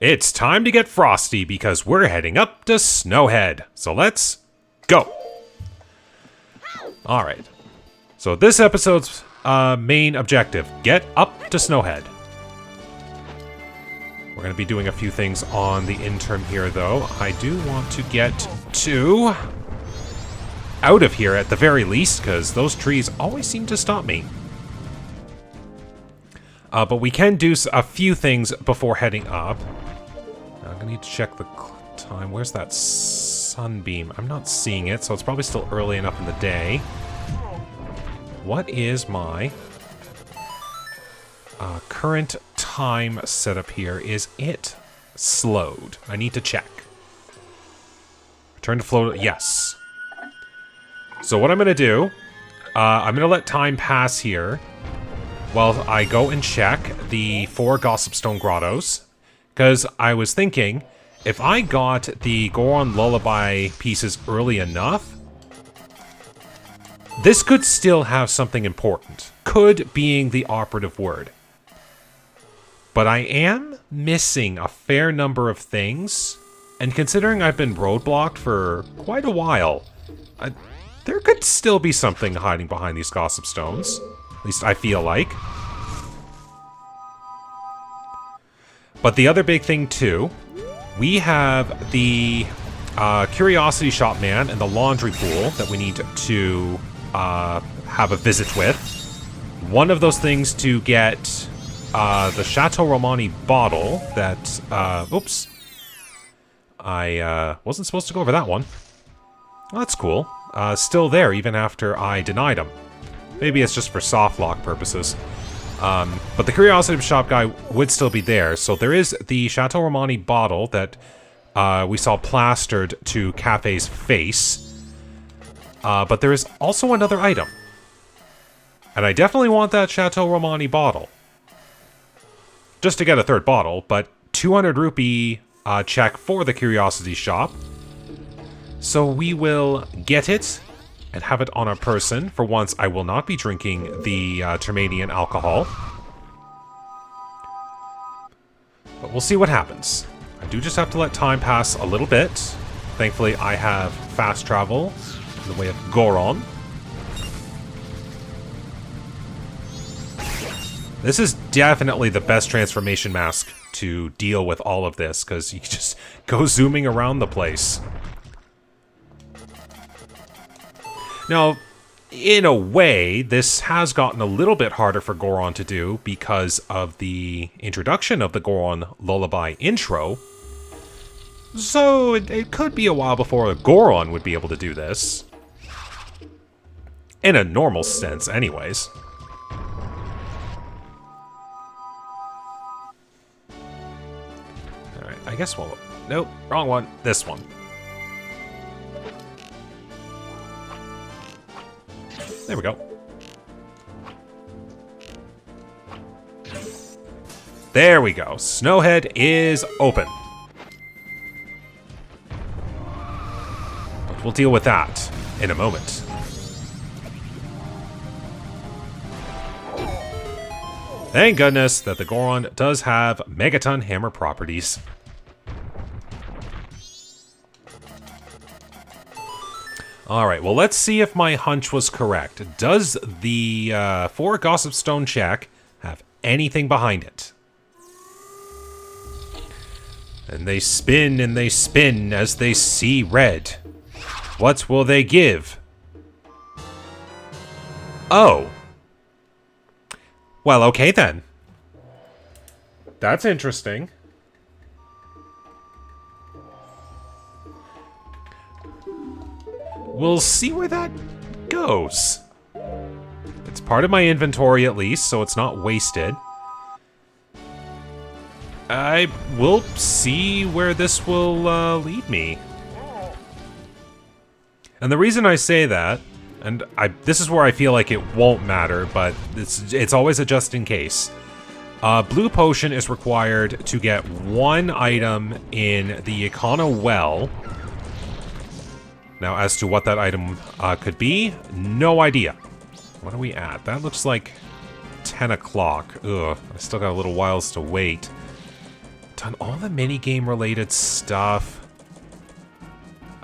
It's time to get frosty because we're heading up to Snowhead. So let's go. Alright. So this episode's main objective, get up to Snowhead. We're going to be doing a few things on the interim here, though. I do want to get to out of here at the very least, because those trees always seem to stop me. But we can do a few things before heading up. I'm going to need to check the time. Where's that sunbeam? I'm not seeing it, so it's probably still early enough in the day. What is my current time setup here? Is it slowed? I need to check. Return to flow. Yes. So what I'm going to do, I'm going to let time pass here while I go and check the 4 Gossipstone Grottos. Because I was thinking, if I got the Goron Lullaby pieces early enough, this could still have something important. Could being the operative word. But I am missing a fair number of things, and considering I've been roadblocked for quite a while, there could still be something hiding behind these Gossip Stones. At least I feel like. But the other big thing too, we have the Curiosity Shop Man and the Laundry Pool that we need to have a visit with. One of those things to get the Chateau Romani bottle that, oops. I wasn't supposed to go over that one. Well, that's cool. Still there even after I denied him. Maybe it's just for soft lock purposes. But the Curiosity Shop guy would still be there. So there is the Chateau Romani bottle that we saw plastered to Cafe's face. But there is also another item. And I definitely want that Chateau Romani bottle. Just to get a third bottle, but 200 rupee check for the Curiosity Shop. So we will get it and have it on our person. For once, I will not be drinking the Termanian alcohol. But we'll see what happens. I do just have to let time pass a little bit. Thankfully, I have fast travel in the way of Goron. This is definitely the best transformation mask to deal with all of this, because you can just go zooming around the place. Now, in a way, this has gotten a little bit harder for Goron to do because of the introduction of the Goron Lullaby intro. So it could be a while before Goron would be able to do this. In a normal sense, anyways. Alright, I guess we'll... Nope, wrong one. This one. There we go. There we go. Snowhead is open. But we'll deal with that in a moment. Thank goodness that the Goron does have Megaton Hammer properties. Alright, well, let's see if my hunch was correct. Does the 4 Gossipstone check have anything behind it? And they spin as they see red. What will they give? Oh. Well, okay then. That's interesting. We'll see where that goes. It's part of my inventory at least, so it's not wasted. I will see where this will lead me. And the reason I say that, and this is where I feel like it won't matter, but it's always a just in case. Blue potion is required to get 1 item in the Econo Well. Now, as to what that item could be, no idea. What are we at? That looks like 10 o'clock. Ugh, I still got a little whiles to wait. done all the minigame related stuff.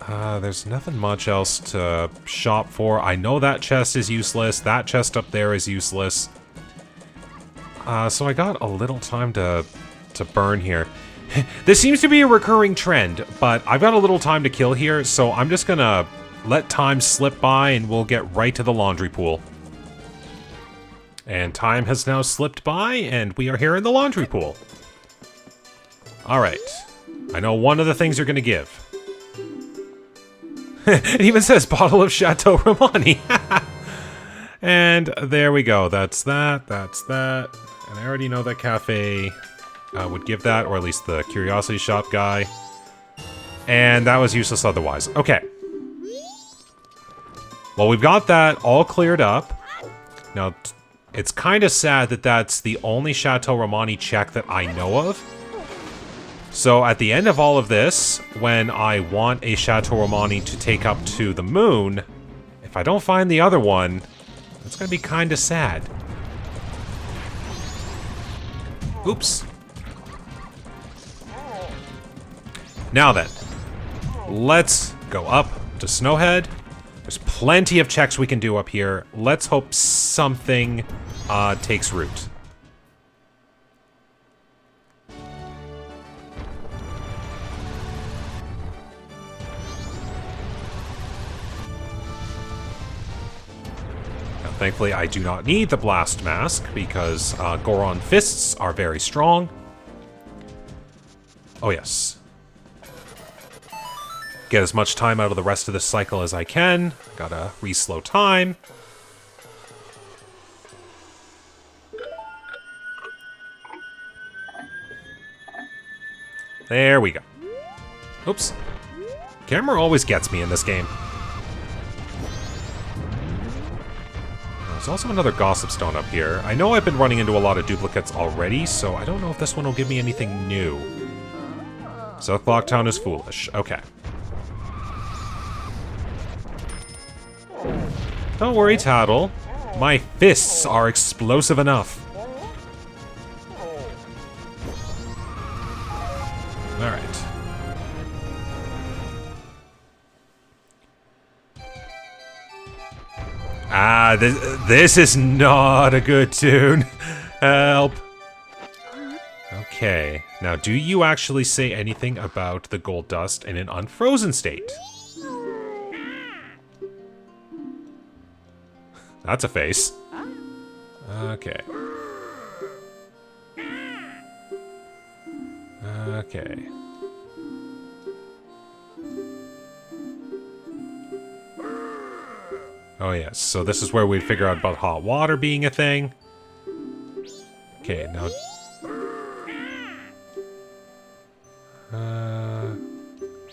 There's nothing much else to shop for. I know that chest is useless. That chest up there is useless. So I got a little time to burn here. This seems to be a recurring trend, but I've got a little time to kill here, so I'm just gonna let time slip by and we'll get right to the laundry pool. And time has now slipped by, and we are here in the laundry pool. Alright. I know one of the things you're gonna give. It even says bottle of Chateau Romani. And there we go. That's that. That's that. And I already know that cafe would give that, or at least the curiosity shop guy. And that was useless otherwise. Okay. Well, we've got that all cleared up. Now, it's kind of sad that that's the only Chateau Romani check that I know of. So at the end of all of this, when I want a Chateau Romani to take up to the moon, if I don't find the other one, it's going to be kind of sad. Oops. Now then, let's go up to Snowhead. There's plenty of checks we can do up here. Let's hope something takes root. Thankfully, I do not need the blast mask because Goron fists are very strong. Oh, yes. Get as much time out of the rest of this cycle as I can. Gotta re-slow time. There we go. Oops. Camera always gets me in this game. There's also another Gossip Stone up here. I know I've been running into a lot of duplicates already, so I don't know if this one will give me anything new. South Clock Town is foolish. Okay. Don't worry, Tattle. My fists are explosive enough. Alright. Ah, this is not a good tune. Help. Okay. Now, do you actually say anything about the gold dust in an unfrozen state? That's a face. Okay. Okay. Oh yes, so this is where we'd figure out about hot water being a thing. Okay, now...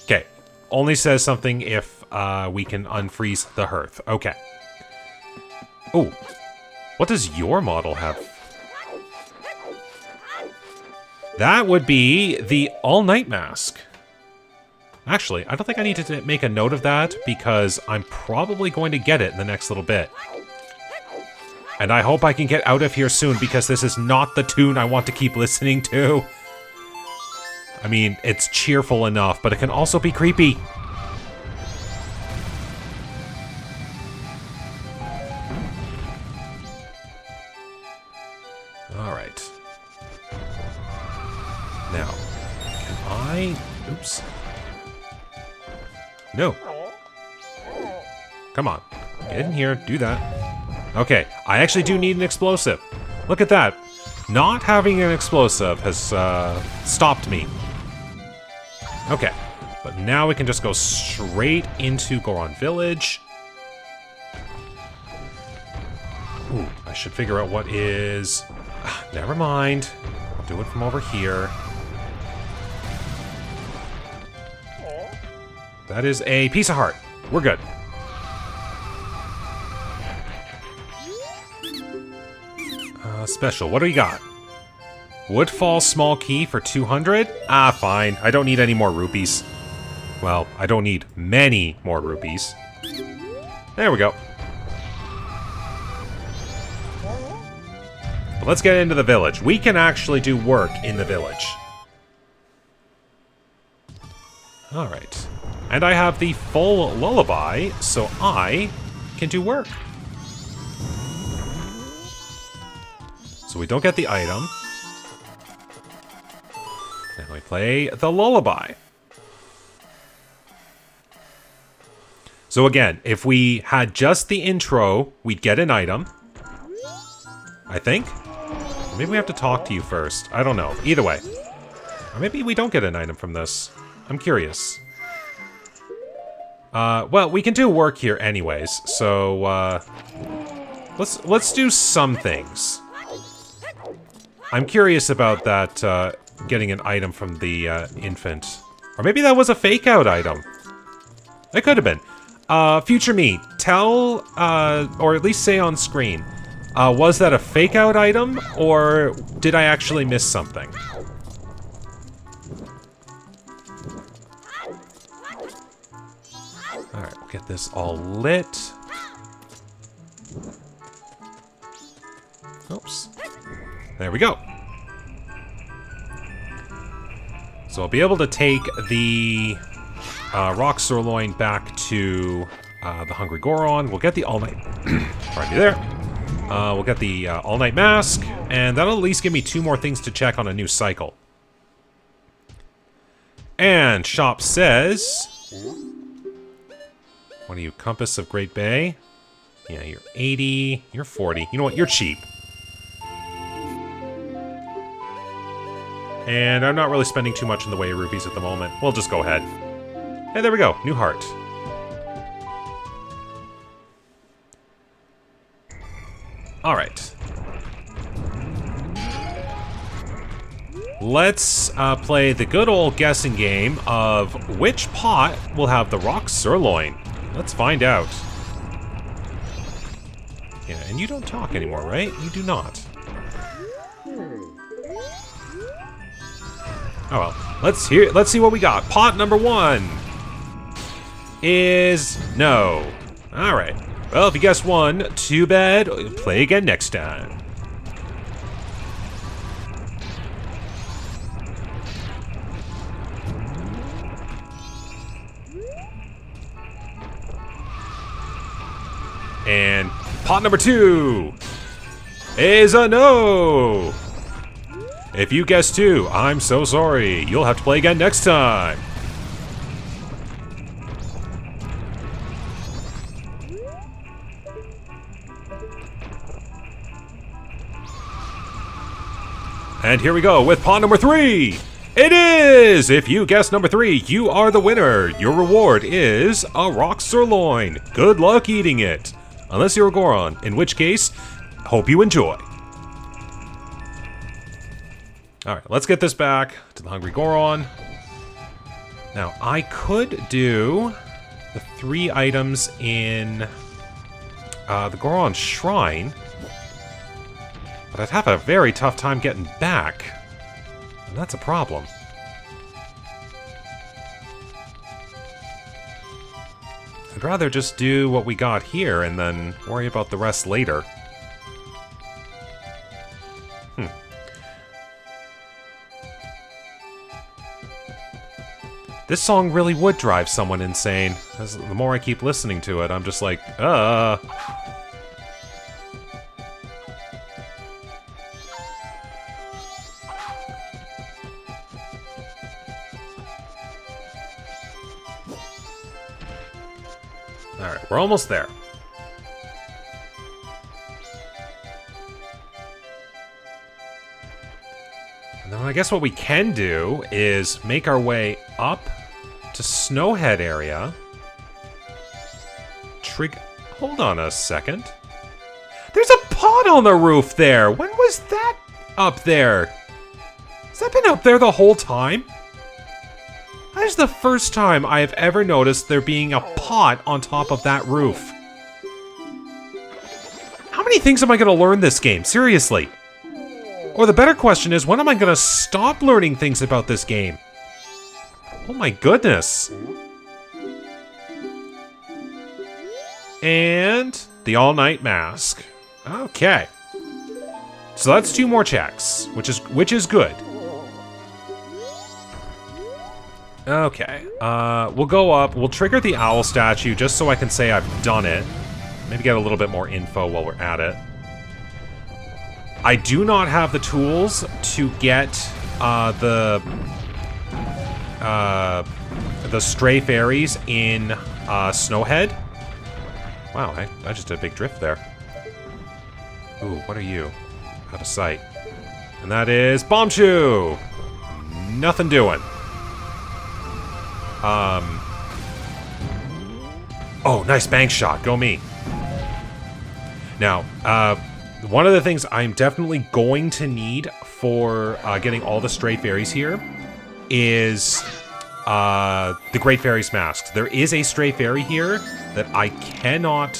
okay, only says something if we can unfreeze the hearth. Okay. Oh, what does your model have? That would be the all-night mask. Actually, I don't think I need to make a note of that because I'm probably going to get it in the next little bit. And I hope I can get out of here soon because this is not the tune I want to keep listening to. I mean, it's cheerful enough, but it can also be creepy. Alright. Now, can I... Oops. No. Come on. Get in here. Do that. Okay. I actually do need an explosive. Look at that. Not having an explosive has stopped me. Okay. But now we can just go straight into Goron Village. Ooh, I should figure out what is... never mind. I'll do it from over here. That is a piece of heart. We're good. Special. What do we got? Woodfall small key for 200? Ah, fine. I don't need any more rupees. Well, I don't need many more rupees. There we go. But let's get into the village. We can actually do work in the village. Alright. And I have the full lullaby, so I can do work. So we don't get the item. Now we play the lullaby. So again, if we had just the intro, we'd get an item. I think. Maybe we have to talk to you first. I don't know. Either way. Or maybe we don't get an item from this. I'm curious. Well, we can do work here anyways, so, let's do some things. I'm curious about that, getting an item from the, infant. Or maybe that was a fake-out item. It could have been. Future me, tell, or at least say on screen, was that a fake-out item, or did I actually miss something? Alright, we'll get this all lit. Oops. There we go. So I'll be able to take the rock sirloin back to the Hungry Goron. We'll get the all-night... Pardon me there. We'll get the all-night mask, and that'll at least give me 2 more things to check on a new cycle. And shop says... What are you, Compass of Great Bay? Yeah, you're 80, you're 40. You know what, you're cheap. And I'm not really spending too much in the way of rupees at the moment. We'll just go ahead. Hey, there we go, new heart. Alright. Let's play the good old guessing game of which pot will have the rock sirloin. Let's find out. Yeah, and you don't talk anymore, right? You do not. Oh well, let's see what we got. Pot number 1 is no. Alright. Well, if you guessed 1, too bad. Play again next time. And pot number 2 is a no. If you guessed 2, I'm so sorry. You'll have to play again next time. And here we go with pot number 3. It is! If you guessed number 3, you are the winner. Your reward is a rock sirloin. Good luck eating it. Unless you're a Goron, in which case, hope you enjoy. Alright, let's get this back to the Hungry Goron. Now, I could do the 3 items in the Goron Shrine, but I'd have a very tough time getting back, and that's a problem. I'd rather just do what we got here and then worry about the rest later. This song really would drive someone insane. As the more I keep listening to it, I'm just like, Alright, we're almost there. And then I guess what we can do is make our way up to Snowhead area. Hold on a second. There's a pot on the roof there! When was that up there? Has that been up there the whole time? That is the first time I have ever noticed there being a pot on top of that roof. How many things am I going to learn this game? Seriously. Or the better question is, when am I going to stop learning things about this game? Oh my goodness. And the all-night mask. Okay. So that's 2 more checks, which is good. Okay, we'll go up. We'll trigger the owl statue just so I can say I've done it. Maybe get a little bit more info while we're at it. I do not have the tools to get the stray fairies in Snowhead. Wow, I just did a big drift there. Ooh, what are you? Out of sight. And that is Bombchu! Nothing doing. Oh, nice bank shot. Go me. Now, one of the things I'm definitely going to need for getting all the stray fairies here is the Great Fairy's Mask. There is a stray fairy here that I cannot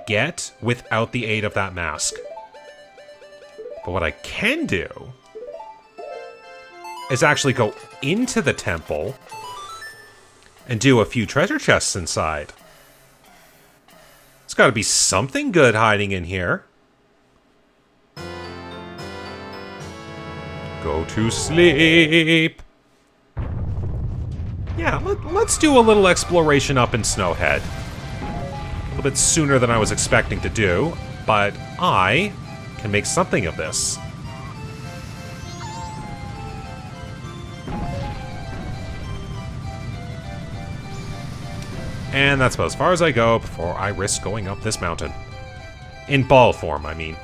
get without the aid of that mask. But what I can do is actually go into the temple and do a few treasure chests inside. There's got to be something good hiding in here. Go to sleep. Yeah, let's do a little exploration up in Snowhead. A little bit sooner than I was expecting to do, but I can make something of this. And that's about as far as I go before I risk going up this mountain. In ball form, I mean.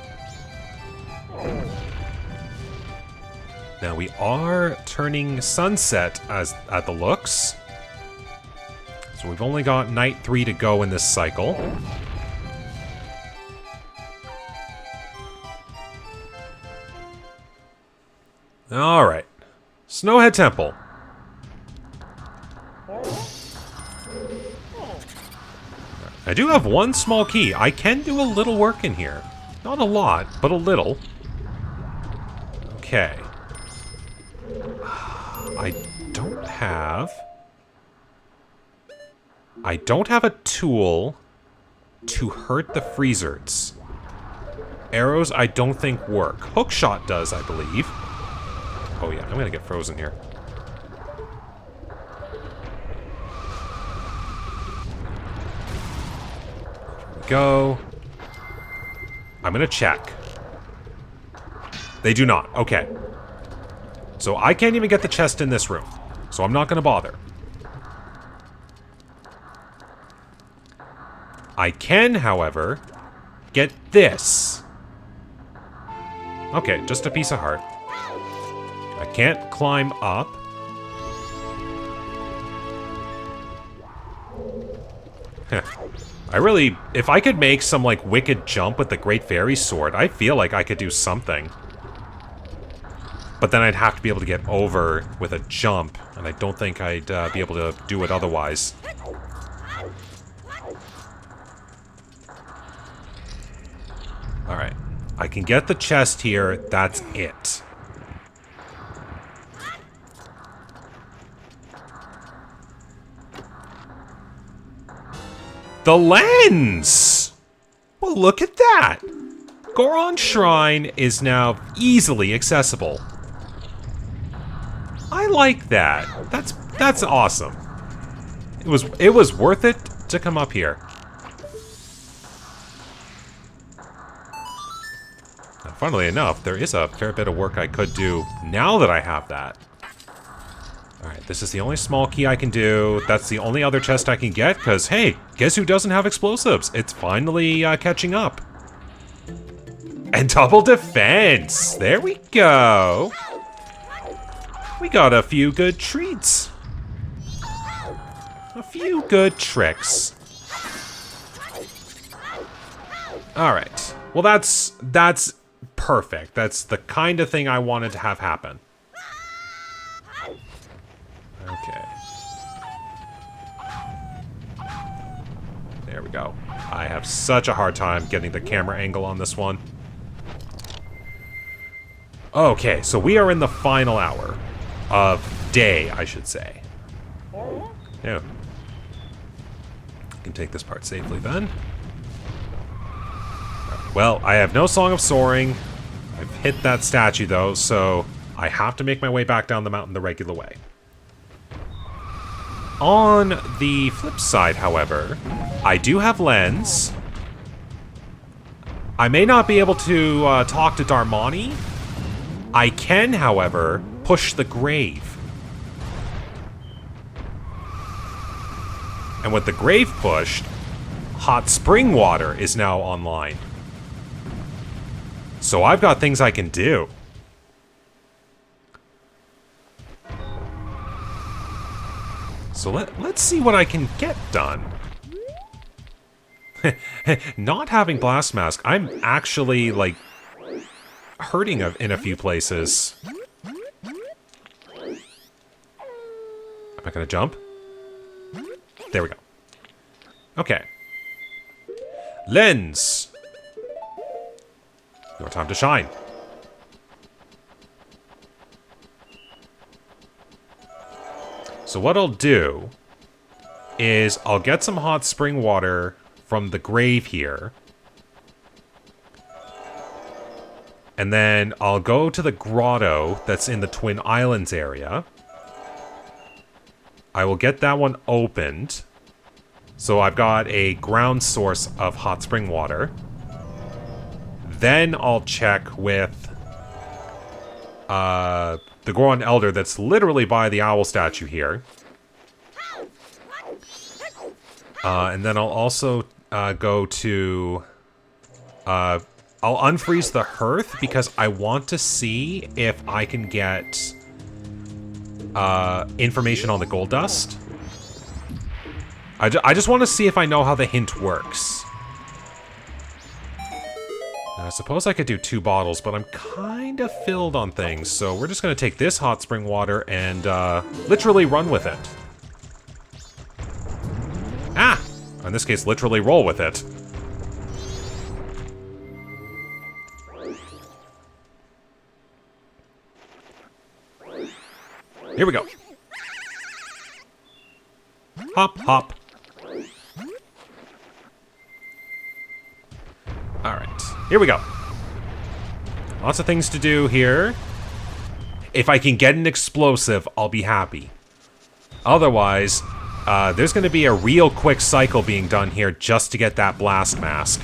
Now we are turning sunset at the looks. So we've only got night 3 to go in this cycle. Alright. Snowhead Temple. I do have one small key. I can do a little work in here. Not a lot, but a little. Okay. I don't have a tool to hurt the freezers. Arrows I don't think work. Hookshot does, I believe. Oh yeah, I'm gonna get frozen here. Go. I'm gonna check. They do not. Okay. So I can't even get the chest in this room. So I'm not gonna bother. I can, however, get this. Okay, just a piece of heart. I can't climb up. Heh. I really... If I could make some, like, wicked jump with the Great Fairy Sword, I feel like I could do something. But then I'd have to be able to get over with a jump, and I don't think I'd be able to do it otherwise. Alright. I can get the chest here, that's it. The lens! Well, look at that! Goron Shrine is now easily accessible. I like that. That's awesome. It was worth it to come up here. Now, funnily enough, there is a fair bit of work I could do now that I have that. Alright, this is the only small key I can do. That's the only other chest I can get, because, hey, guess who doesn't have explosives? It's finally catching up. And double defense! There we go! We got a few good treats. A few good tricks. Alright. Well, that's perfect. That's the kind of thing I wanted to have happen. Okay. There we go. I have such a hard time getting the camera angle on this one. Okay, so we are in the final hour of day, I should say. Yeah. I can take this part safely then. Well, I have no Song of Soaring. I've hit that statue though, so I have to make my way back down the mountain the regular way. On the flip side, however, I do have Lens. I may not be able to talk to Darmani. I can, however, push the grave. And with the grave pushed, hot spring water is now online. So I've got things I can do. So let's see what I can get done. Not having Blast Mask, I'm actually, like, hurting in a few places. Am I gonna jump? There we go. Okay. Lens! Your time to shine. So what I'll do is I'll get some hot spring water from the grave here. And then I'll go to the grotto that's in the Twin Islands area. I will get that one opened. So I've got a ground source of hot spring water. Then I'll check with the Goron Elder that's literally by the owl statue here. And then I'll also go to... I'll unfreeze the hearth because I want to see if I can get information on the gold dust. I just want to see if I know how the hint works. I suppose I could do 2 bottles, but I'm kind of filled on things, so we're just going to take this hot spring water and literally run with it. Ah! In this case, literally roll with it. Here we go. Hop, hop. Alright, here we go. Lots of things to do here. If I can get an explosive, I'll be happy. Otherwise, there's going to be a real quick cycle being done here just to get that blast mask.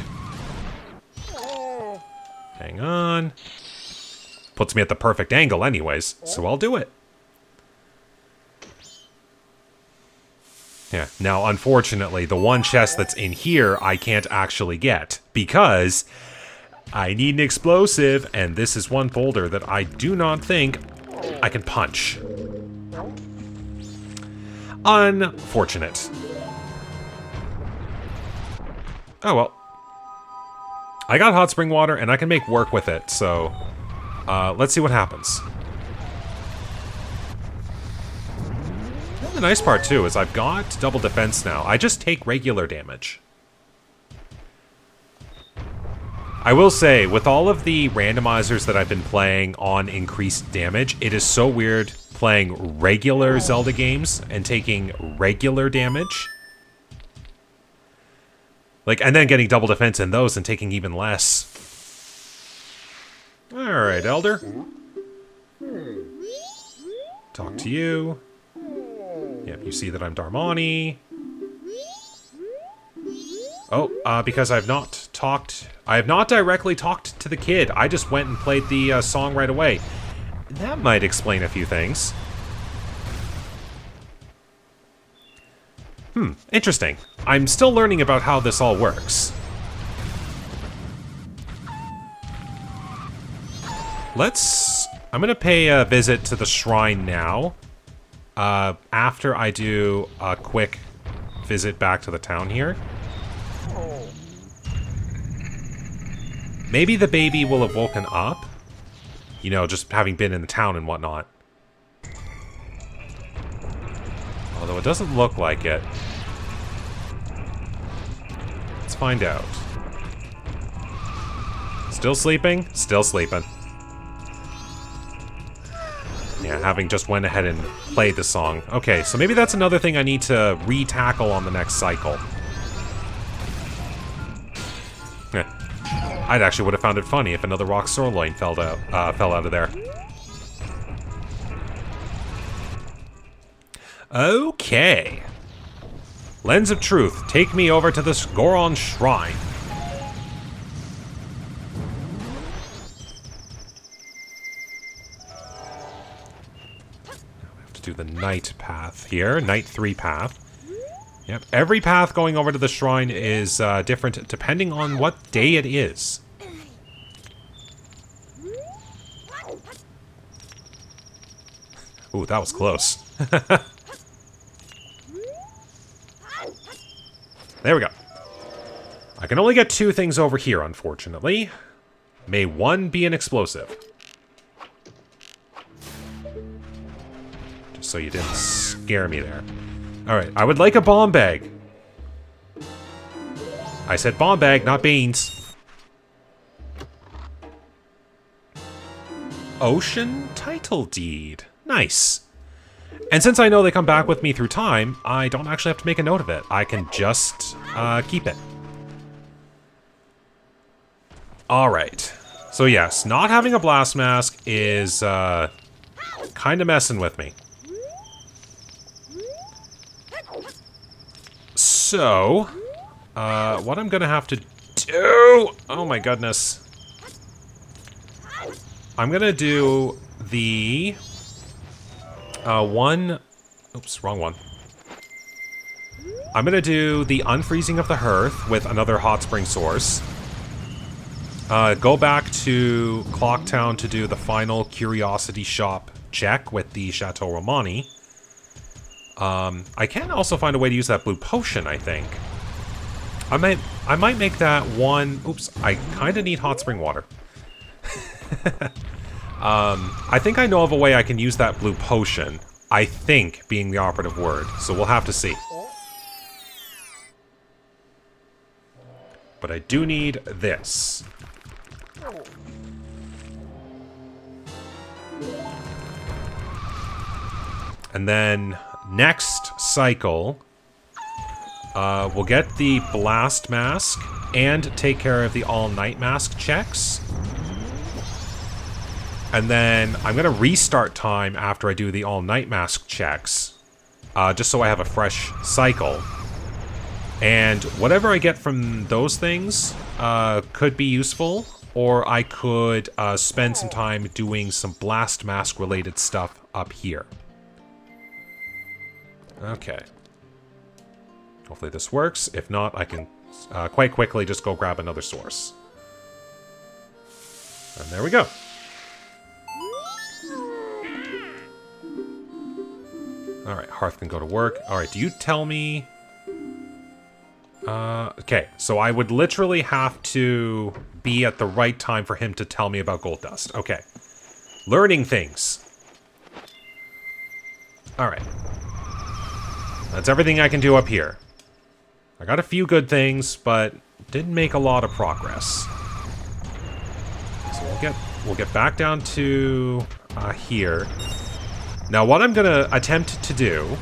Hang on. Puts me at the perfect angle anyways, so I'll do it. Yeah, now unfortunately, the one chest that's in here I can't actually get, because I need an explosive, and this is one boulder that I do not think I can punch. Unfortunate. Oh well. I got hot spring water, and I can make work with it, so let's see what happens. The nice part, too, is I've got double defense now. I just take regular damage. I will say, with all of the randomizers that I've been playing on increased damage, it is so weird playing regular Zelda games and taking regular damage. Like, and then getting double defense in those and taking even less. Alright, Elder. Talk to you. Yep, you see that I'm Darmani. Oh, because I have not directly talked to the kid. I just went and played the song right away. That might explain a few things. Interesting. I'm still learning about how this all works. I'm gonna pay a visit to the shrine now. After I do a quick visit back to the town here. Maybe the baby will have woken up. You know, just having been in the town and whatnot. Although it doesn't look like it. Let's find out. Still sleeping? Still sleeping. Yeah, having just went ahead and played the song. Okay, so maybe that's another thing I need to re-tackle on the next cycle. I'd actually would have found it funny if another rock sirloin fell out of there. Okay. Lens of Truth, take me over to this Goron shrine. We have to do the night path here. Night 3 path. Yep, every path going over to the shrine is different depending on what day it is. Ooh, that was close. There we go. I can only get 2 things over here, unfortunately. May one be an explosive. Just so you didn't scare me there. Alright, I would like a bomb bag. I said bomb bag, not beans. Ocean title deed. Nice. And since I know they come back with me through time, I don't actually have to make a note of it. I can just keep it. Alright. So yes, not having a blast mask is kind of messing with me. So, what I'm gonna have to do... Oh my goodness. I'm gonna do the... one... Oops, wrong one. I'm gonna do the unfreezing of the hearth with another hot spring source. Go back to Clocktown to do the final Curiosity Shop check with the Chateau Romani. I can also find a way to use that blue potion, I think. I might make that one... Oops, I kind of need hot spring water. I think I know of a way I can use that blue potion. I think being the operative word, so we'll have to see. But I do need this. And then next cycle, we'll get the blast mask and take care of the all-night mask checks. And then I'm going to restart time after I do the all-night mask checks, just so I have a fresh cycle. And whatever I get from those things could be useful, or I could spend some time doing some blast mask related stuff up here. Okay. Hopefully this works. If not, I can quite quickly just go grab another source. And there we go. Alright, Hearth can go to work. Alright, do you tell me... okay, so I would literally have to be at the right time for him to tell me about gold dust. Okay. Learning things. Alright. That's everything I can do up here. I got a few good things, but didn't make a lot of progress. So we'll get back down to here. Now, what I'm gonna attempt to do...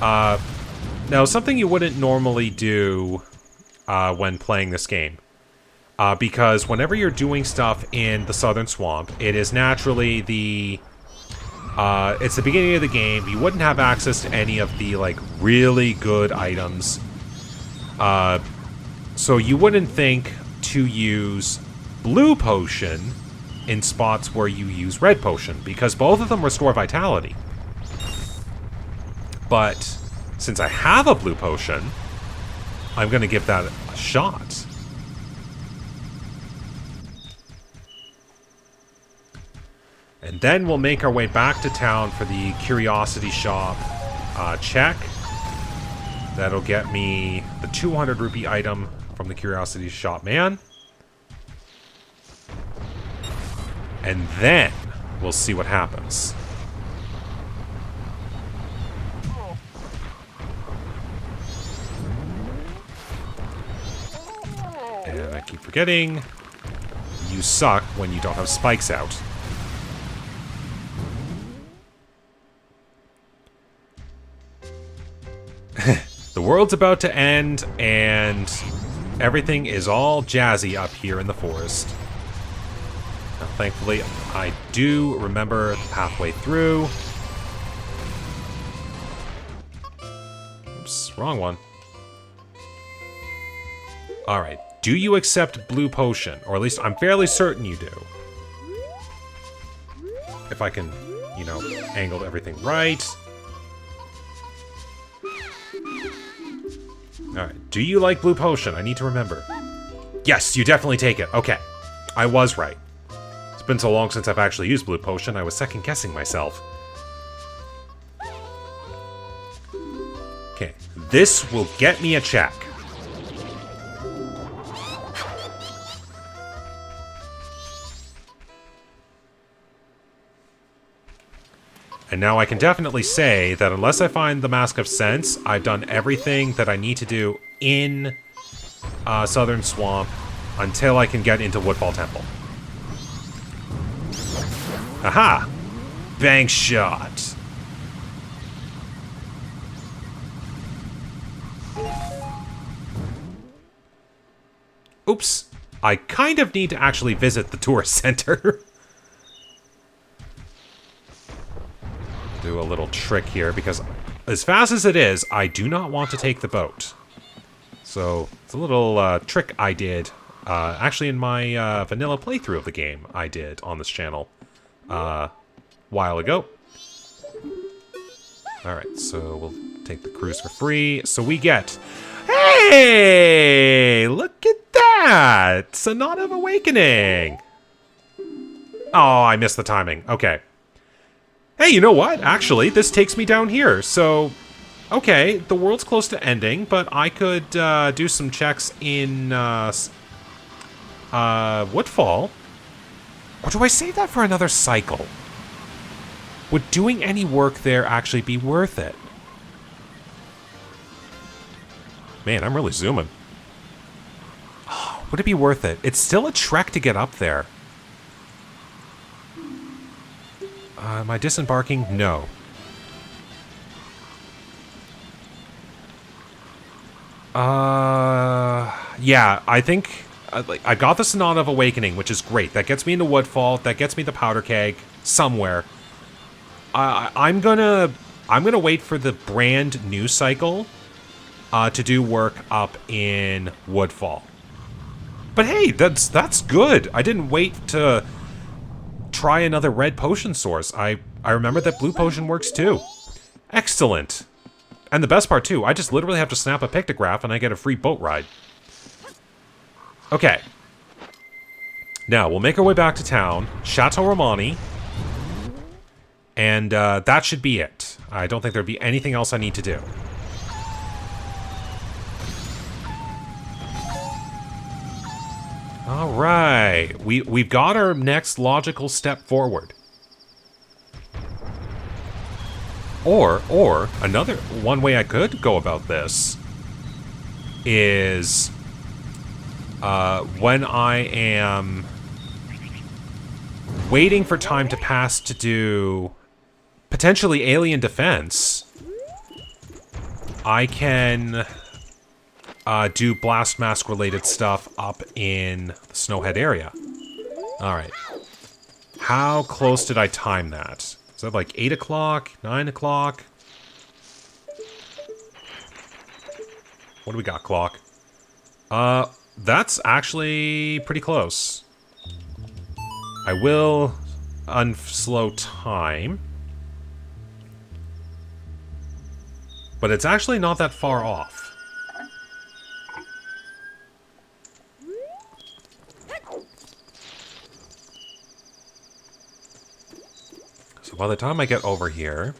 now, something you wouldn't normally do when playing this game. Because whenever you're doing stuff in the Southern Swamp, it is naturally the... it's the beginning of the game. You wouldn't have access to any of the, like, really good items. So you wouldn't think to use blue potion in spots where you use red potion, because both of them restore vitality. But since I have a blue potion, I'm going to give that a shot. And then we'll make our way back to town for the Curiosity Shop check. That'll get me the 200 rupee item from the Curiosity Shop man. And then we'll see what happens. And I keep forgetting, you suck when you don't have spikes out. The world's about to end, and everything is all jazzy up here in the forest. Now, thankfully, I do remember the pathway through. Oops, wrong one. Alright, do you accept blue potion? Or at least I'm fairly certain you do. If I can, you know, angle everything right. Alright, do you like blue potion? I need to remember. Yes, you definitely take it. Okay, I was right. It's been so long since I've actually used blue potion, I was second-guessing myself. Okay, this will get me a check. And now I can definitely say that unless I find the Mask of Sense, I've done everything that I need to do in Southern Swamp until I can get into Woodfall Temple. Aha! Bank shot! Oops. I kind of need to actually visit the tourist center. Do a little trick here, because as fast as it is, I do not want to take the boat. So, it's a little trick I did, actually in my vanilla playthrough of the game I did on this channel a while ago. Alright, so we'll take the cruise for free. So we get... Hey! Look at that! Sonata of Awakening! Oh, I missed the timing. Okay. Hey, you know what? Actually, this takes me down here. So, okay, the world's close to ending, but I could do some checks in Woodfall. Or do I save that for another cycle? Would doing any work there actually be worth it? Man, I'm really zooming. Oh, would it be worth it? It's still a trek to get up there. Am I disembarking? No. Yeah, I think I got the Sonata of Awakening, which is great. That gets me into Woodfall. That gets me the Powder Keg somewhere. I'm gonna wait for the brand new cycle to do work up in Woodfall. But hey, that's good. I didn't wait to try another red potion source. I remember that blue potion works too. Excellent. And the best part too, I just literally have to snap a pictograph and I get a free boat ride. Okay. Now, we'll make our way back to town. Chateau Romani. And that should be it. I don't think there'd be anything else I need to do. Alright. We've got our next logical step forward. Or another one way I could go about this is when I am waiting for time to pass to do potentially alien defense, I can do Blast Mask related stuff up in the Snowhead area. Alright. How close did I time that? Is that like 8 o'clock? 9 o'clock? What do we got, clock? That's actually pretty close. I will unslow time. But it's actually not that far off. So by the time I get over here...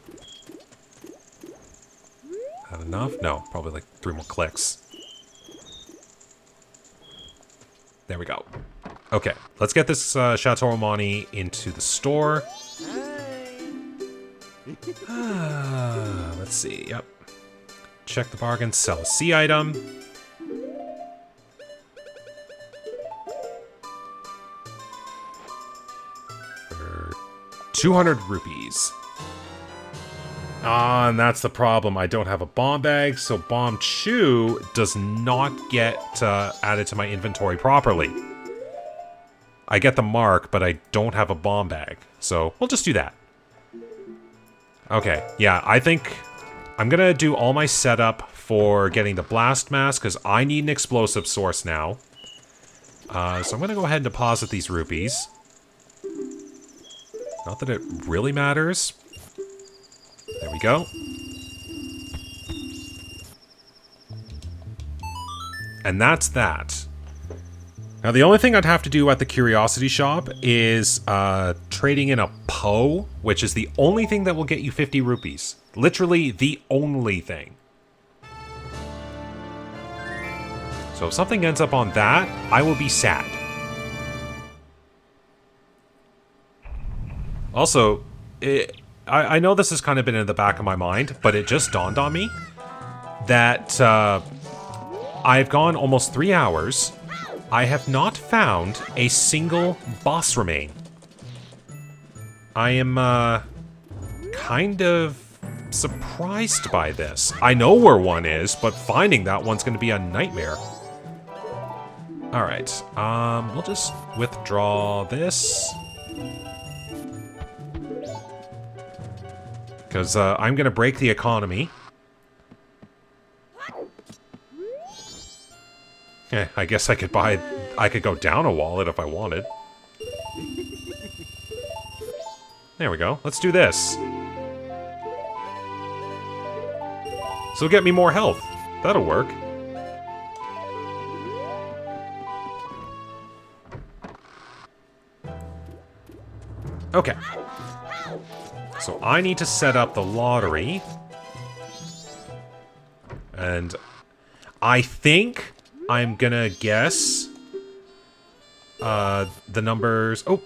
That enough? No, probably like 3 more clicks. There we go. Okay, let's get this Chateau Romani into the store. Let's see, yep. Check the bargain, sell a C item. For 200 rupees. Ah, and that's the problem. I don't have a bomb bag, so Bomb Chew does not get added to my inventory properly. I get the mark, but I don't have a bomb bag. So, we'll just do that. Okay, yeah, I think I'm gonna do all my setup for getting the blast mask, because I need an explosive source now. So I'm going to go ahead and deposit these rupees. Not that it really matters. There we go. And that's that. Now, the only thing I'd have to do at the Curiosity Shop is trading in a Poe, which is the only thing that will get you 50 rupees. Literally the only thing. So if something ends up on that, I will be sad. Also, I know this has kind of been in the back of my mind, but it just dawned on me that I've gone almost 3 hours. I have not found a single boss remain. I am kind of surprised by this. I know where one is, but finding that one's going to be a nightmare. Alright, we'll just withdraw this. Because I'm going to break the economy. I guess I could go down a wallet if I wanted. There we go. Let's do this. So get me more health. That'll work. Okay. So I need to set up the lottery. And I think I'm gonna guess the numbers. Oh,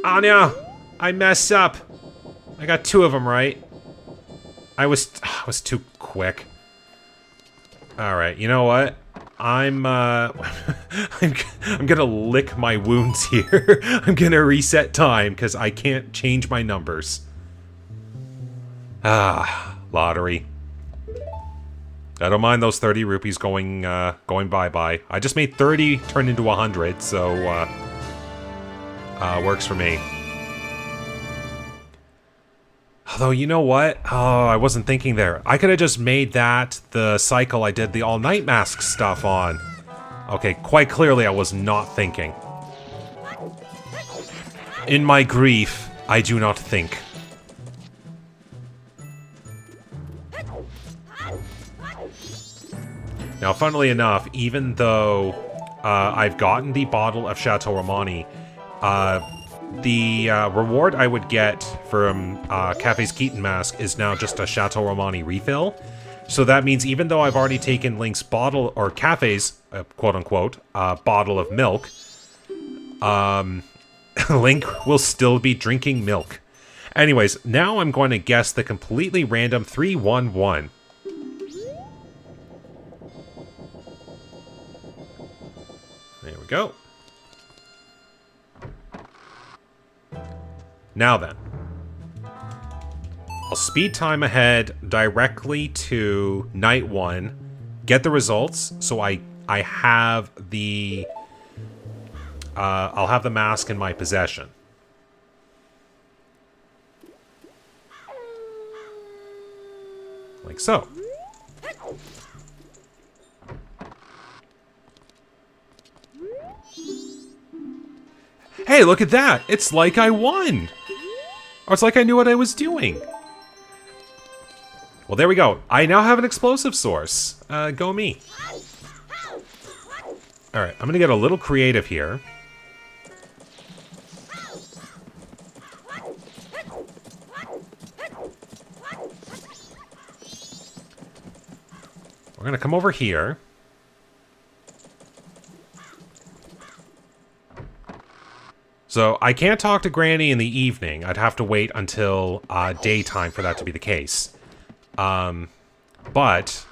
Anya, I messed up. I got 2 of them right. I was too quick. All right, you know what? I'm gonna lick my wounds here. I'm gonna reset time because I can't change my numbers. Ah, lottery. I don't mind those 30 rupees going bye-bye. I just made 30 turn into 100, so works for me. Although, you know what? Oh, I wasn't thinking there. I could have just made that the cycle I did the all-night mask stuff on. Okay, quite clearly I was not thinking. In my grief, I do not think. Now, funnily enough, even though I've gotten the bottle of Chateau Romani, the reward I would get from Cafe's Keaton mask is now just a Chateau Romani refill. So that means even though I've already taken Link's bottle, or Cafe's, quote-unquote, bottle of milk, Link will still be drinking milk. Anyways, now I'm going to guess the completely random 311. There we go. Now then. I'll speed time ahead directly to night 1, get the results, so I have the I'll have the mask in my possession. Like so. Hey, look at that! It's like I won! Or it's like I knew what I was doing. Well, there we go. I now have an explosive source. Go me. Alright, I'm gonna get a little creative here. We're gonna come over here. So, I can't talk to Granny in the evening. I'd have to wait until daytime for that to be the case. But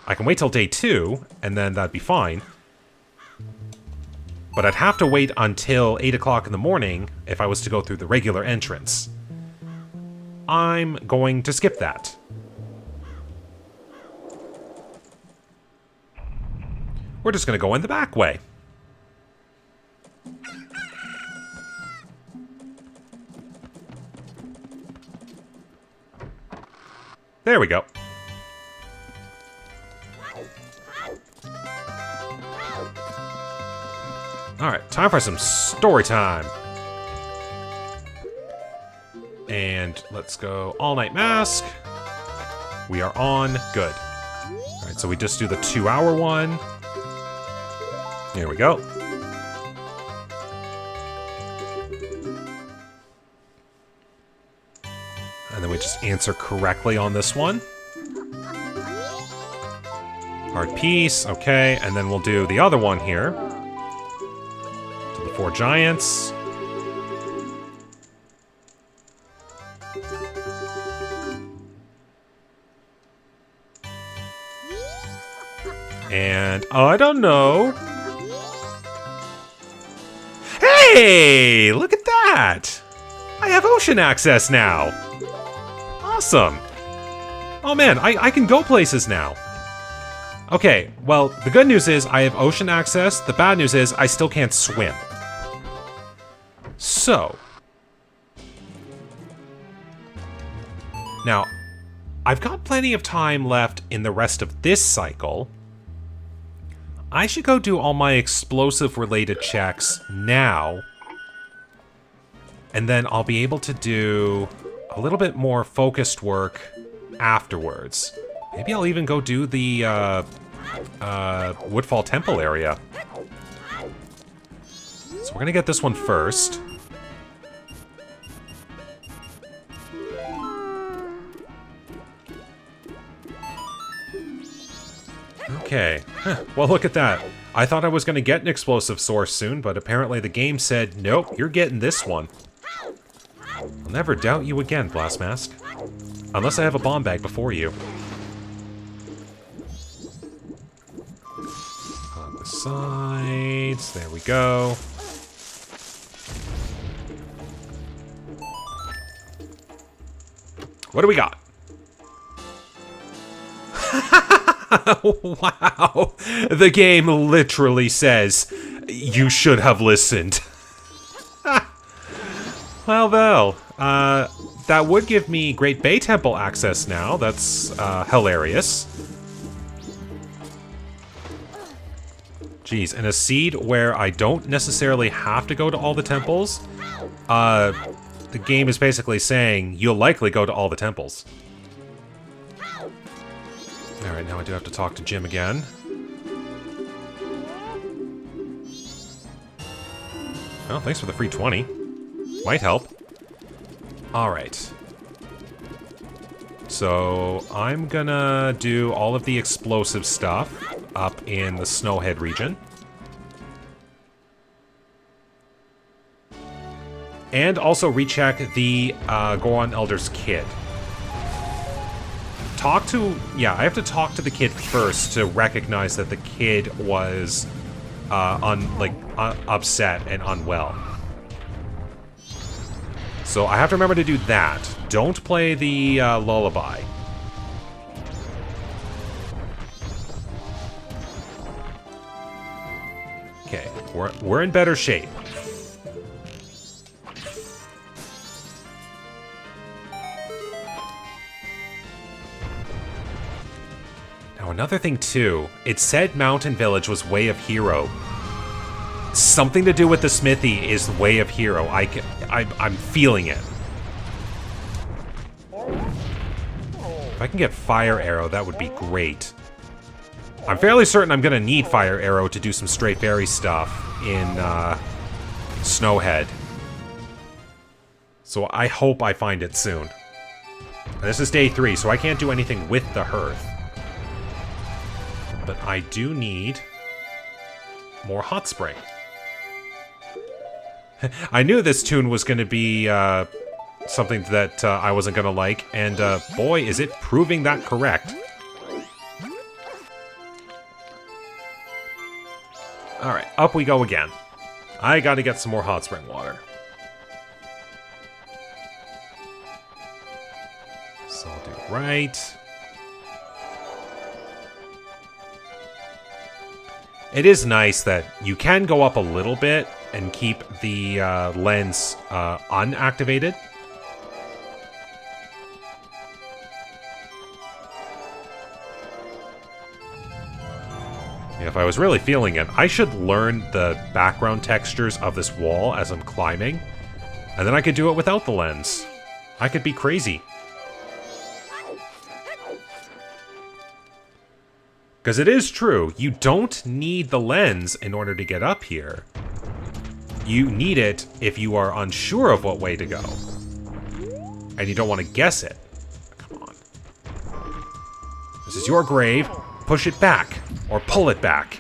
I can wait till day 2, and then that'd be fine. But I'd have to wait until 8 o'clock in the morning if I was to go through the regular entrance. I'm going to skip that. We're just going to go in the back way. There we go. Alright, time for some story time. And let's go all-night mask. We are on. Good. Alright, so we just do the 2-hour one. Here we go. And then we just answer correctly on this one. Hard piece, okay. And then we'll do the other one here. To the 4 giants. And I don't know. Hey, look at that! I have ocean access now. Awesome. Oh man, I can go places now. Okay, well, the good news is I have ocean access. The bad news is I still can't swim. So. Now, I've got plenty of time left in the rest of this cycle. I should go do all my explosive-related checks now. And then I'll be able to do a little bit more focused work afterwards. Maybe I'll even go do the Woodfall Temple area. So we're gonna get this one first. Okay, well look at that. I thought I was going to get an explosive source soon, but apparently the game said, nope, you're getting this one. I'll never doubt you again, Blast Mask. Unless I have a bomb bag before you. On the sides, there we go. What do we got? Wow, the game literally says, you should have listened. Well, that would give me Great Bay Temple access now. That's hilarious. Jeez, and a seed where I don't necessarily have to go to all the temples. The game is basically saying, you'll likely go to all the temples. Alright, now I do have to talk to Jim again. Oh, thanks for the free 20. Might help. Alright. So, I'm gonna do all of the explosive stuff up in the Snowhead region. And also recheck the Goron Elder's kid. I have to talk to the kid first to recognize that the kid was upset and unwell. So I have to remember to do that. Don't play the lullaby. Okay, we're in better shape. Now, another thing, too. It said Mountain Village was Way of Hero. Something to do with the smithy is Way of Hero. I'm feeling it. If I can get Fire Arrow, that would be great. I'm fairly certain I'm gonna need Fire Arrow to do some Stray Fairy stuff in Snowhead. So I hope I find it soon. And this is day 3, so I can't do anything with the Hearth. But I do need more Hot Spring. I knew this tune was going to be something that I wasn't going to like, and boy, is it proving that correct. Alright, up we go again. I gotta get some more Hot Spring water. So I'll do right. It is nice that you can go up a little bit and keep the lens unactivated. If I was really feeling it, I should learn the background textures of this wall as I'm climbing. And then I could do it without the lens. I could be crazy. Because it is true, you don't need the lens in order to get up here. You need it if you are unsure of what way to go. And you don't want to guess it. Come on. This is your grave. Push it back. Or pull it back.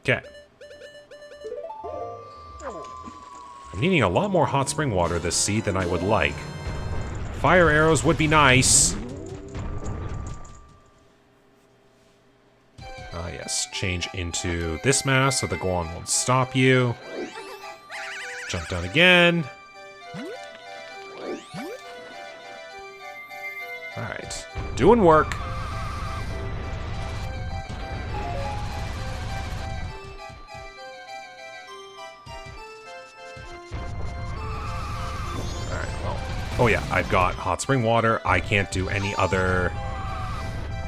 Okay. I'm needing a lot more hot spring water this seed than I would like. Fire arrows would be nice. Yes, change into this mass so the Goron won't stop you. Jump down again. Alright, doing work. Oh yeah, I've got hot spring water. I can't do any other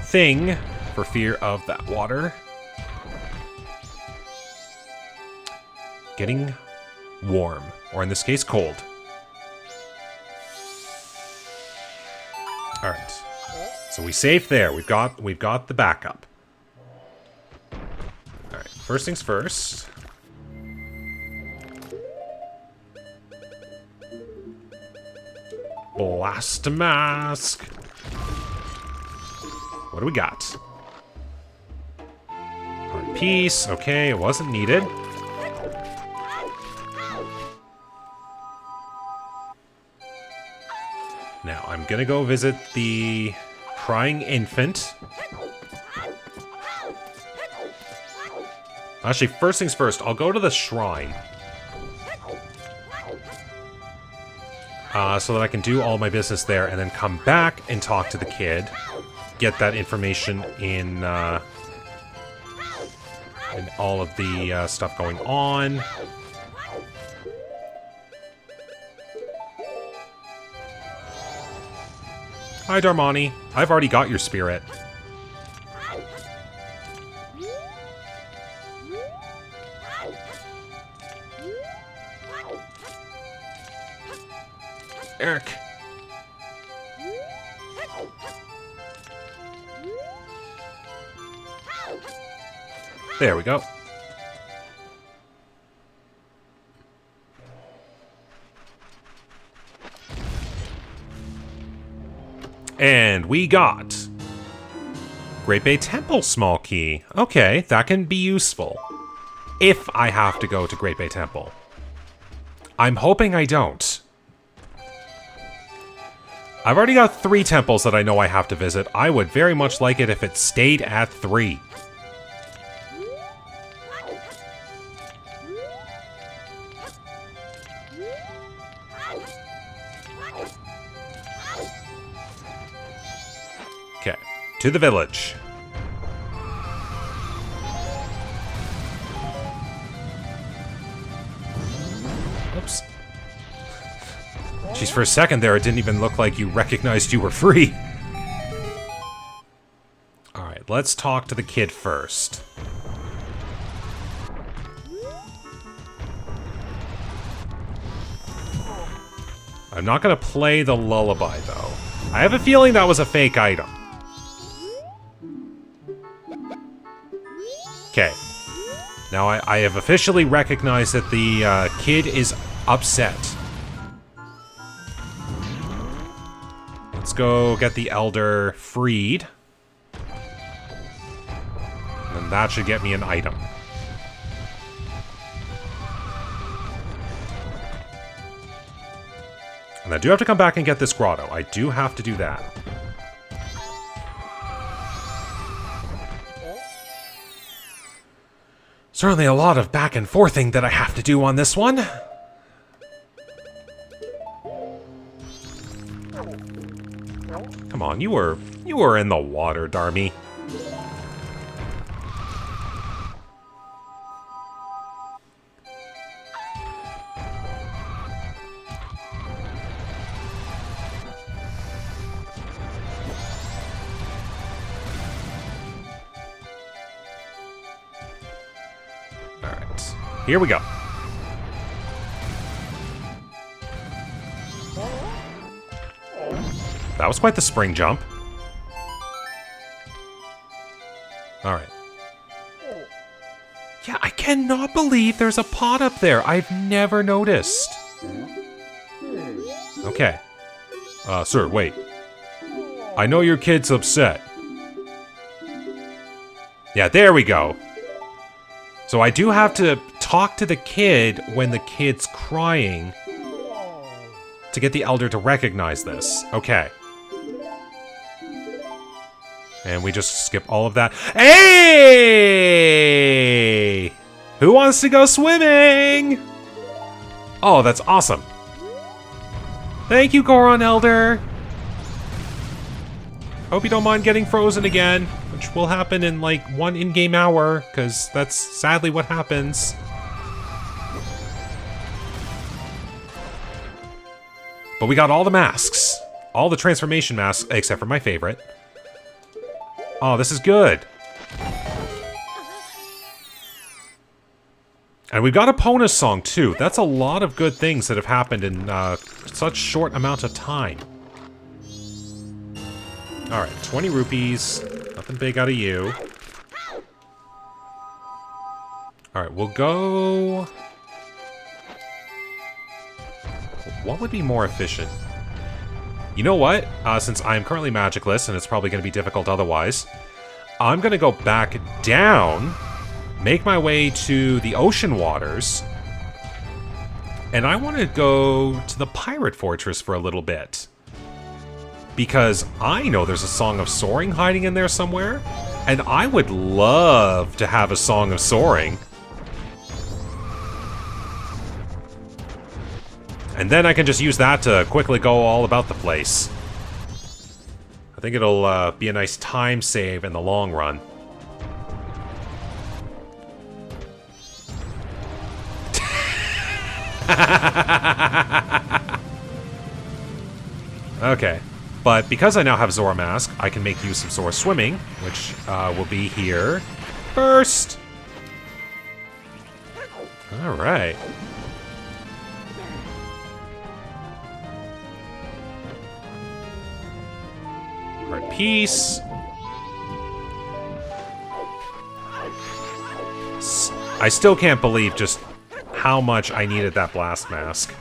thing for fear of that water getting warm, or in this case, cold. All right, so we saved there. We've got the backup. All right, first things first. Blast mask. What do we got? Heart piece. Okay, it wasn't needed. Now, I'm gonna go visit the crying infant. Actually, first things first, I'll go to the shrine. So that I can do all my business there and then come back and talk to the kid. Get that information in all of the stuff going on. Hi, Darmani. I've already got your spirit. Eric. There we go. And we got Great Bay Temple small key. Okay, that can be useful. If I have to go to Great Bay Temple. I'm hoping I don't. I've already got 3 temples that I know I have to visit. I would very much like it if it stayed at 3. Okay, to the village. Oops. Jeez, for a second there, it didn't even look like you recognized you were free. Alright, let's talk to the kid first. I'm not gonna play the lullaby, though. I have a feeling that was a fake item. Okay. Now I have officially recognized that the kid is upset. Let's go get the elder freed. And that should get me an item. And I do have to come back and get this grotto. I do have to do that. Certainly a lot of back and forthing that I have to do on this one. Come on, you were in the water, Darmy. Here we go. That was quite the spring jump. Alright. Yeah, I cannot believe there's a pot up there. I've never noticed. Okay. Sir, wait. I know your kid's upset. Yeah, there we go. So I do have to talk to the kid when the kid's crying to get the elder to recognize this. Okay. And we just skip all of that. Hey! Who wants to go swimming? Oh, that's awesome. Thank you, Goron Elder. Hope you don't mind getting frozen again, which will happen in like 1 in-game hour, because that's sadly what happens. But we got all the masks. All the transformation masks, except for my favorite. Oh, this is good. And we've got a Epona song, too. That's a lot of good things that have happened in such short amount of time. Alright, 20 rupees. Nothing big out of you. Alright, we'll go... What would be more efficient? You know what? Since I'm currently magicless, and it's probably going to be difficult otherwise, I'm going to go back down, make my way to the ocean waters, and I want to go to the pirate fortress for a little bit. Because I know there's a Song of Soaring hiding in there somewhere, and I would love to have a Song of Soaring. And then I can just use that to quickly go all about the place. I think it'll be a nice time save in the long run. Okay. But because I now have Zora Mask, I can make use of Zora Swimming, which will be here first. Alright. Alright, peace. I still can't believe just how much I needed that blast mask.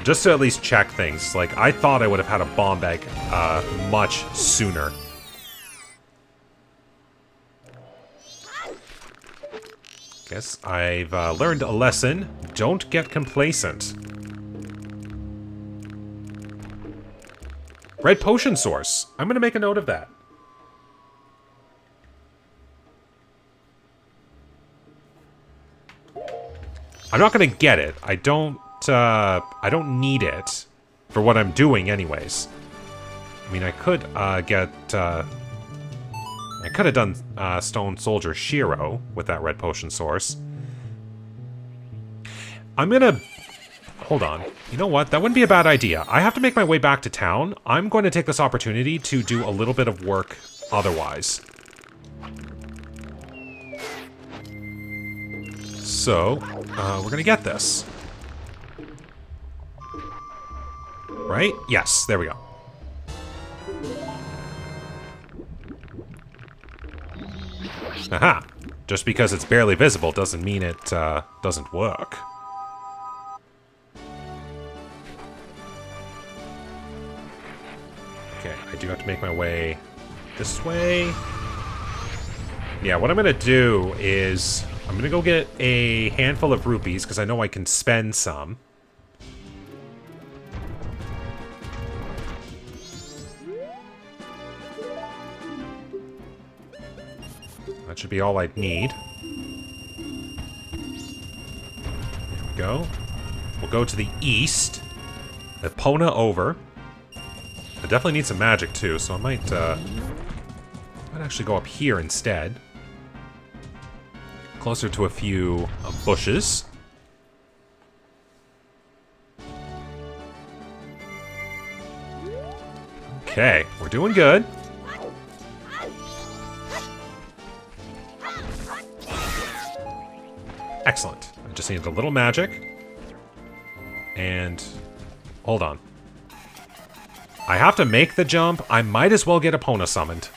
Just to at least check things. Like, I thought I would have had a bomb bag much sooner. Guess I've learned a lesson. Don't get complacent. Red potion source. I'm going to make a note of that. I'm not going to get it. I don't need it for what I'm doing anyways. I mean, I could get... I could have done Stone Soldier Shiro with that red potion source. I'm gonna... Hold on. You know what? That wouldn't be a bad idea. I have to make my way back to town. I'm going to take this opportunity to do a little bit of work otherwise. So, we're gonna get this. Right? Yes, there we go. Aha! Just because it's barely visible doesn't mean it doesn't work. Okay, I do have to make my way this way. Yeah, what I'm gonna do is I'm gonna go get a handful of rupees because I know I can spend some. That should be all I'd need. There we go. We'll go to the east. Epona over. I definitely need some magic too, so I might actually go up here instead. Closer to a few bushes. Okay, we're doing good. just need a little magic. And hold on. I have to make the jump. I might as well get Epona summoned.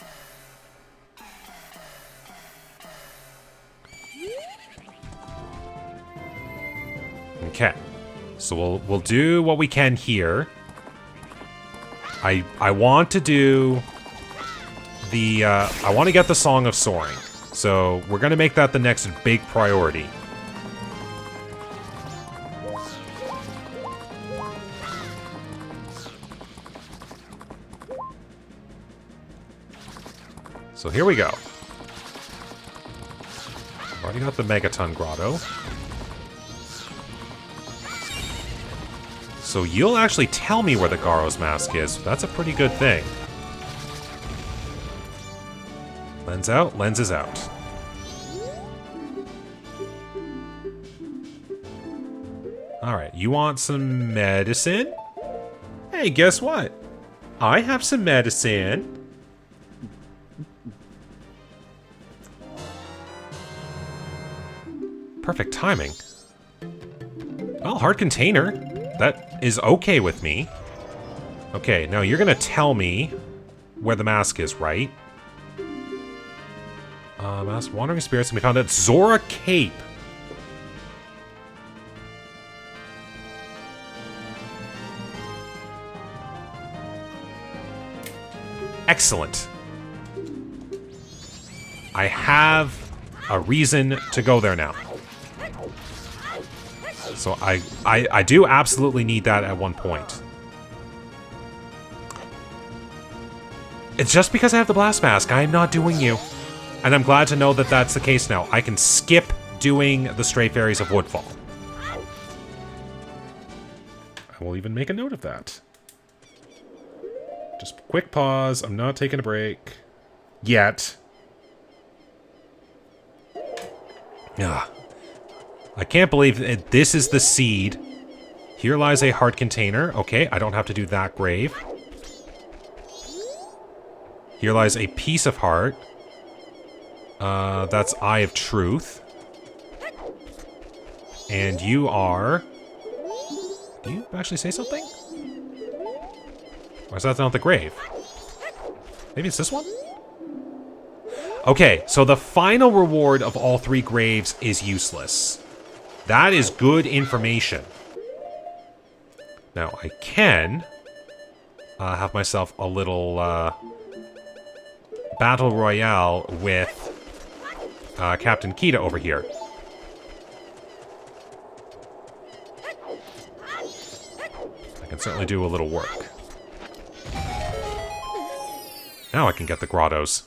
Okay. So we'll do what we can here. I want to do the I want to get the Song of Soaring. So we're going to make that the next big priority. So here we go. Already got the Megaton Grotto. So you'll actually tell me where the Garo's Mask is. That's a pretty good thing. Lens out, lens is out. Alright, you want some medicine? Hey, guess what? I have some medicine. Perfect timing. Well, hard container. That is okay with me. Okay, now you're gonna tell me where the mask is, right? Mask Wandering Spirits can be found at Zora Cape. Excellent. I have a reason to go there now. So I do absolutely need that at one point. It's just because I have the Blast Mask. I am not doing you. And I'm glad to know that that's the case now. I can skip doing the Stray Fairies of Woodfall. I will even make a note of that. Just quick pause. I'm not taking a break. Yet. Ah. I can't believe this is the seed. Here lies a heart container. Okay, I don't have to do that grave. Here lies a piece of heart. That's Eye of Truth. And you are... Do you actually say something? Or is that not the grave? Maybe it's this one? Okay, so the final reward of all three graves is useless. That is good information. Now, I can have myself a little battle royale with Captain Kita over here. I can certainly do a little work. Now I can get the grottos.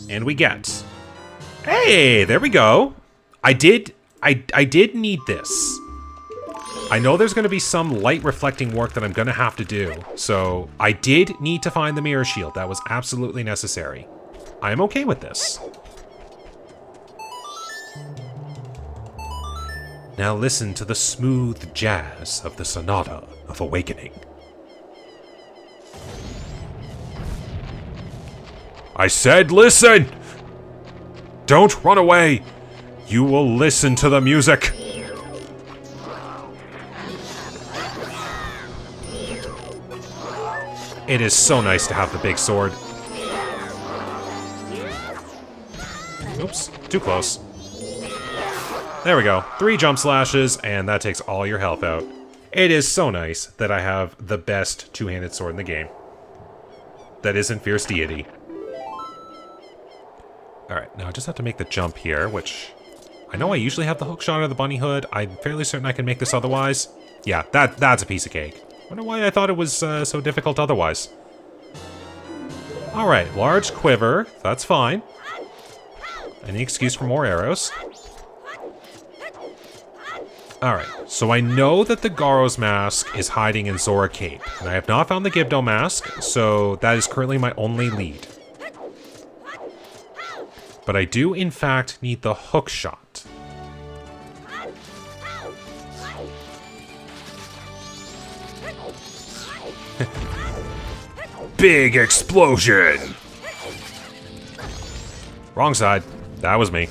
And we get... Hey, there we go. I did need this. I know there's going to be some light reflecting work that I'm going to have to do. So I did need to find the mirror shield. That was absolutely necessary. I am okay with this. Now listen to the smooth jazz of the Sonata of Awakening. I said listen! Don't run away! You will listen to the music! It is so nice to have the big sword. Oops, too close. There we go. 3 jump slashes, and that takes all your health out. It is so nice that I have the best two-handed sword in the game. That isn't Fierce Deity. Alright, now I just have to make the jump here, which... I know I usually have the hook shot or the bunny hood. I'm fairly certain I can make this otherwise. Yeah, that's a piece of cake. Wonder why I thought it was so difficult otherwise. Alright, large quiver. That's fine. Any excuse for more arrows? Alright, so I know that the Garo's Mask is hiding in Zora Cape, and I have not found the Gibdo Mask, so that is currently my only lead. But I do, in fact, need the hook shot. Big explosion! Wrong side. That was me.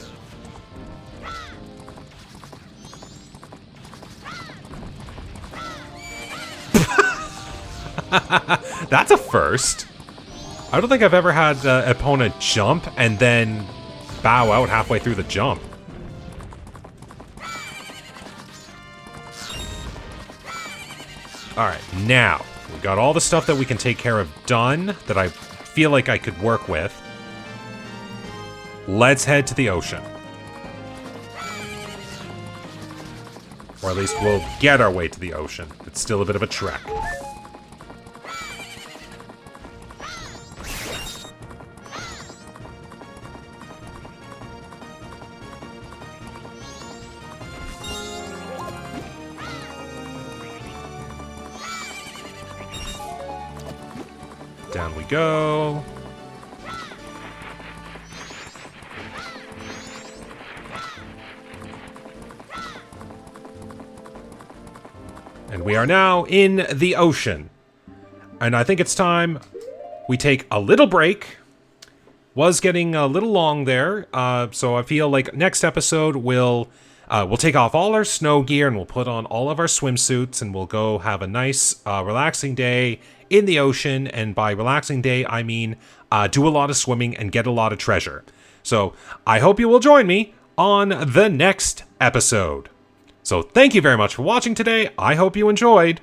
That's a first. I don't think I've ever had an opponent jump and then bow out halfway through the jump. Alright, now, we've got all the stuff that we can take care of done, that I feel like I could work with. Let's head to the ocean. Or at least we'll get our way to the ocean. It's still a bit of a trek. Down we go. And we are now in the ocean. And I think it's time we take a little break. Was getting a little long there, so I feel like next episode we'll take off all our snow gear and we'll put on all of our swimsuits and we'll go have a nice, relaxing day in the ocean. And by relaxing day, I mean do a lot of swimming and get a lot of treasure. So I hope you will join me on the next episode. So thank you very much for watching today. I hope you enjoyed.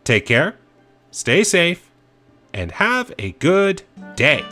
Take care, stay safe, and have a good day.